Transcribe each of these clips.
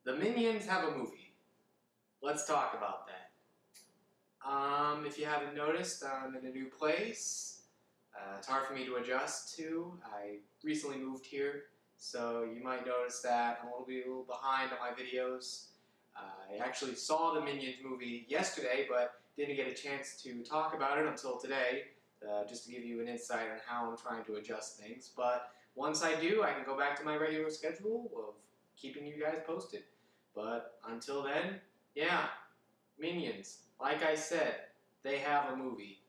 The Minions have a movie. Let's talk about that. If you haven't noticed, I'm in a new place. It's hard for me to adjust to. I recently moved here, so you might notice that I'm a little behind on my videos. I actually saw the Minions movie yesterday, but didn't get a chance to talk about it until today, just to give you an insight on how I'm trying to adjust things. But once I do, I can go back to my regular schedule of keeping you guys posted. But until then, yeah, Minions. Like I said, they have a movie.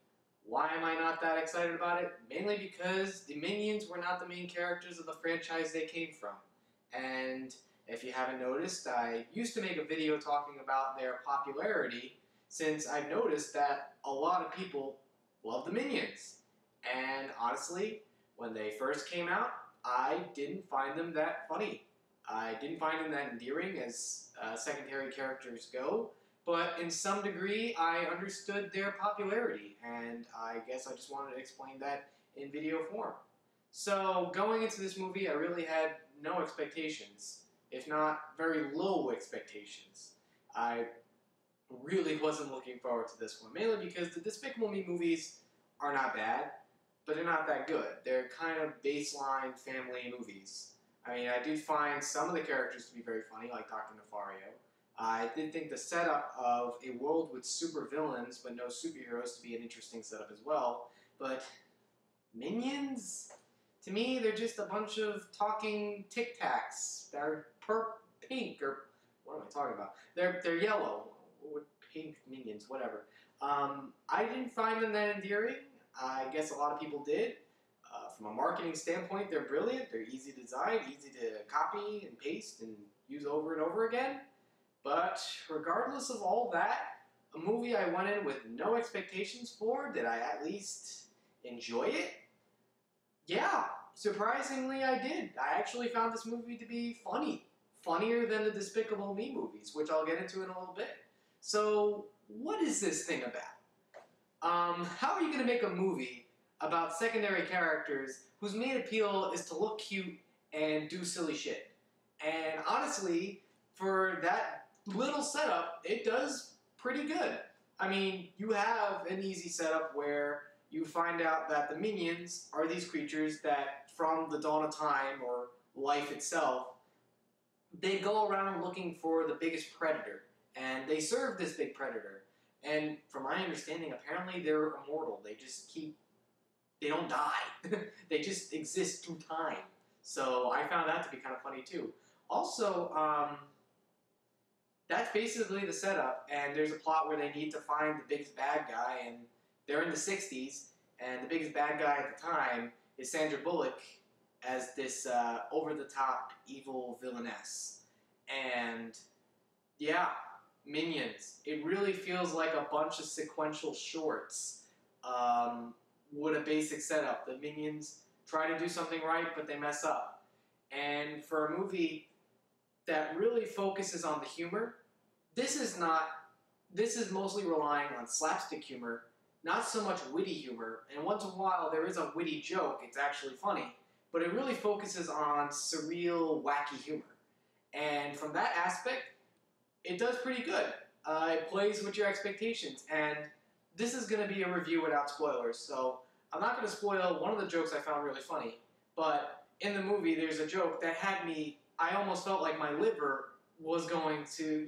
Why am I not that excited about it? Mainly because the Minions were not the main characters of the franchise they came from. And if you haven't noticed, I used to make a video talking about their popularity, since I've noticed that a lot of people love the Minions. And honestly, when they first came out, I didn't find them that funny. I didn't find them that endearing as secondary characters go, but in some degree I understood their popularity, and I guess I just wanted to explain that in video form. So going into this movie, I really had no expectations, if not very low expectations. I really wasn't looking forward to this one, mainly because the Despicable Me movies are not bad, but they're not that good. They're kind of baseline family movies. I mean, I do find some of the characters to be very funny, like Dr. Nefario. I did think the setup of a world with supervillains but no superheroes to be an interesting setup as well. But Minions? To me, they're just a bunch of talking Tic Tacs. They're pink, or what am I talking about? They're yellow. Pink Minions, whatever. I didn't find them that endearing. I guess a lot of people did. From a marketing standpoint, they're brilliant. They're easy to design, easy to copy and paste and use over and over again. But regardless of all that, a movie I went in with no expectations for, did I at least enjoy it? Yeah, surprisingly I did. I actually found this movie to be funny. Funnier than the Despicable Me movies, which I'll get into in a little bit. So, what is this thing about? How are you going to make a movie about secondary characters whose main appeal is to look cute and do silly shit? And honestly, for that little setup, it does pretty good. I mean, you have an easy setup where you find out that the Minions are these creatures that, from the dawn of time, or life itself, they go around looking for the biggest predator. And they serve this big predator. And from my understanding, apparently they're immortal. They just they don't die. They just exist through time. So I found that to be kind of funny too. Also, that's basically the setup, and there's a plot where they need to find the biggest bad guy, and they're in the 60s, and the biggest bad guy at the time is Sandra Bullock as this over-the-top evil villainess. And yeah, Minions. It really feels like a bunch of sequential shorts with a basic setup. The Minions try to do something right, but they mess up. And for a movie that really focuses on the humor, this is mostly relying on slapstick humor, not so much witty humor. And once in a while there is a witty joke, it's actually funny, but it really focuses on surreal, wacky humor. And from that aspect, it does pretty good. It plays with your expectations, and this is going to be a review without spoilers, so I'm not going to spoil one of the jokes I found really funny, but in the movie there's a joke that had me, I almost felt like my liver was going to,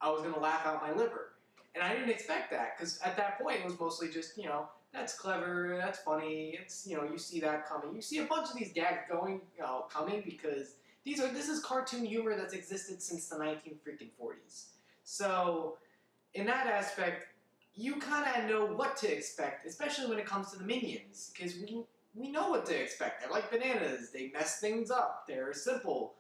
I was going to laugh out my liver. And I didn't expect that, because at that point it was mostly just, that's clever, that's funny, it's, you see that coming. You see a bunch of these gags coming because this is cartoon humor that's existed since the 1940s. So, in that aspect, you kind of know what to expect, especially when it comes to the Minions, because we know what to expect. They're like bananas, they mess things up, they're simple,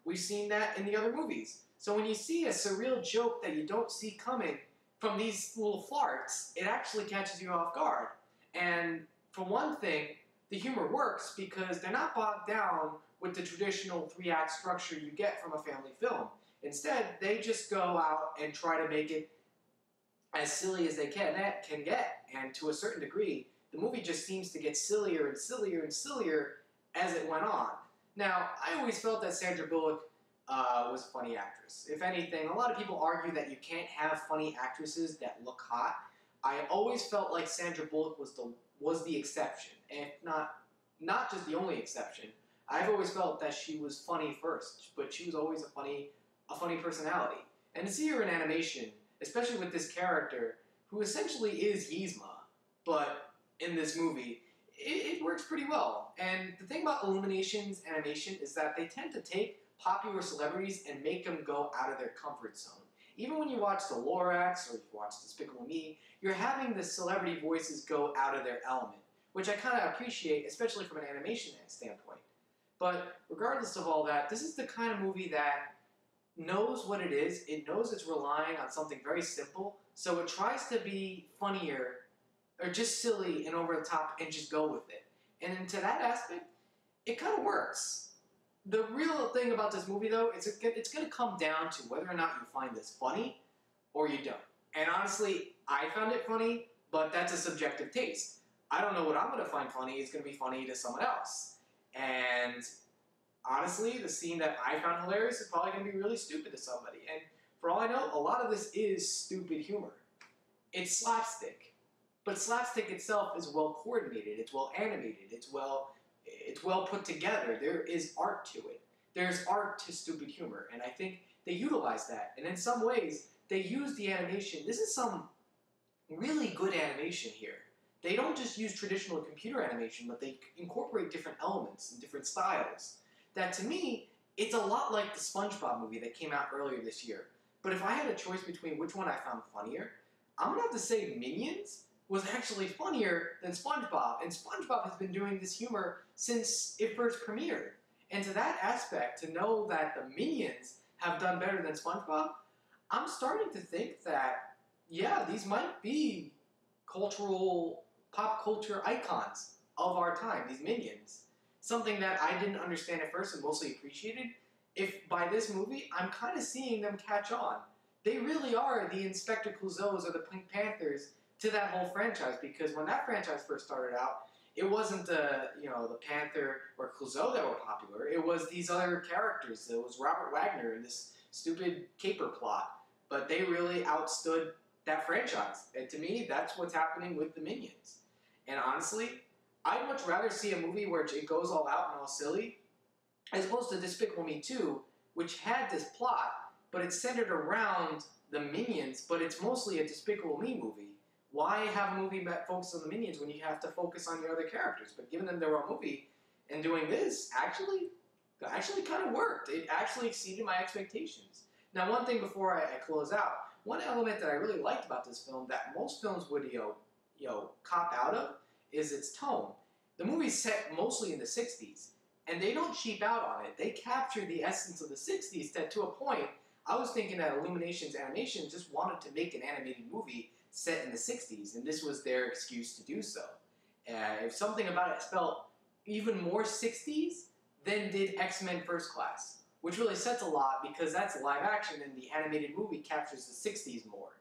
we've seen that in the other movies. So when you see a surreal joke that you don't see coming from these little farts, it actually catches you off guard. And for one thing, the humor works because they're not bogged down with the traditional 3-act structure you get from a family film. Instead, they just go out and try to make it as silly as they can get. And to a certain degree, the movie just seems to get sillier and sillier and sillier as it went on. Now, I always felt that Sandra Bullock was a funny actress. If anything, a lot of people argue that you can't have funny actresses that look hot. I always felt like Sandra Bullock was the exception, and not just the only exception. I've always felt that she was funny first, but she was always a funny personality. And to see her in animation, especially with this character, who essentially is Yzma, but in this movie, it works pretty well. And the thing about Illumination's animation is that they tend to take popular celebrities and make them go out of their comfort zone. Even when you watch The Lorax or you watch Despicable Me, you're having the celebrity voices go out of their element, which I kind of appreciate, especially from an animation standpoint. But regardless of all that, this is the kind of movie that knows what it is. It knows it's relying on something very simple, so it tries to be funnier or just silly and over the top and just go with it. And to that aspect, it kind of works. The real thing about this movie, though, is it's going to come down to whether or not you find this funny or you don't. And honestly, I found it funny, but that's a subjective taste. I don't know what I'm going to find funny. It's going to be funny to someone else. And honestly, the scene that I found hilarious is probably going to be really stupid to somebody. And for all I know, a lot of this is stupid humor. It's slapstick. But slapstick itself is well coordinated. It's well animated. It's well put together. There is art to it. There's art to stupid humor. And I think they utilize that. And in some ways, they use the animation. This is some really good animation here. They don't just use traditional computer animation, but they incorporate different elements and different styles. That, to me, it's a lot like the SpongeBob movie that came out earlier this year. But if I had a choice between which one I found funnier, I'm going to have to say Minions was actually funnier than SpongeBob. And SpongeBob has been doing this humor since it first premiered. And to that aspect, to know that the Minions have done better than SpongeBob, I'm starting to think that, yeah, these might be pop culture icons of our time, these Minions. Something that I didn't understand at first and mostly appreciated. If by this movie, I'm kind of seeing them catch on. They really are the Inspector Clouseaus or the Pink Panthers to that whole franchise, because when that franchise first started out, it wasn't the Panther or Clouseau that were popular. It was these other characters. It was Robert Wagner and this stupid caper plot. But they really outstood that franchise. And to me, that's what's happening with the Minions. And honestly, I'd much rather see a movie where it goes all out and all silly, as opposed to Despicable Me 2, which had this plot, but it's centered around the Minions, but it's mostly a Despicable Me movie. Why have a movie that focuses on the Minions when you have to focus on your other characters? But giving them their own movie and doing this actually kind of worked. It actually exceeded my expectations. Now, one thing before I close out, one element that I really liked about this film that most films would cop out of is its tone. The movie's set mostly in the 60s, and they don't cheap out on it. They capture the essence of the 60s to a point. I was thinking that Illumination's animation just wanted to make an animated movie set in the 60s, and this was their excuse to do so. If something about it felt even more 60s than did X-Men First Class, which really sets a lot because that's live action and the animated movie captures the 60s more.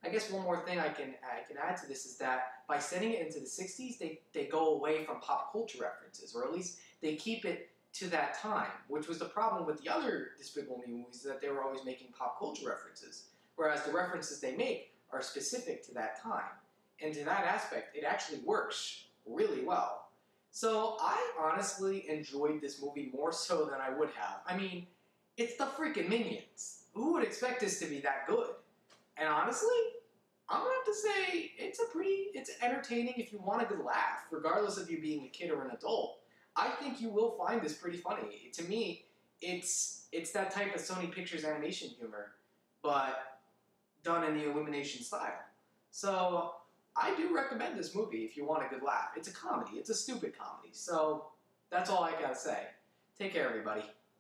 I guess one more thing I can add to this is that by setting it into the 60s, they go away from pop culture references, or at least they keep it to that time, which was the problem with the other Despicable Me movies, that they were always making pop culture references, whereas the references they make are specific to that time. And to that aspect, it actually works really well. So I honestly enjoyed this movie more so than I would have. I mean, it's the freaking Minions. Who would expect this to be that good? And honestly, I'm going to have to say it's entertaining if you want a good laugh, regardless of you being a kid or an adult. I think you will find this pretty funny. To me, it's that type of Sony Pictures animation humor, but done in the Illumination style. So I do recommend this movie if you want a good laugh. It's a comedy. It's a stupid comedy. So that's all I got to say. Take care, everybody.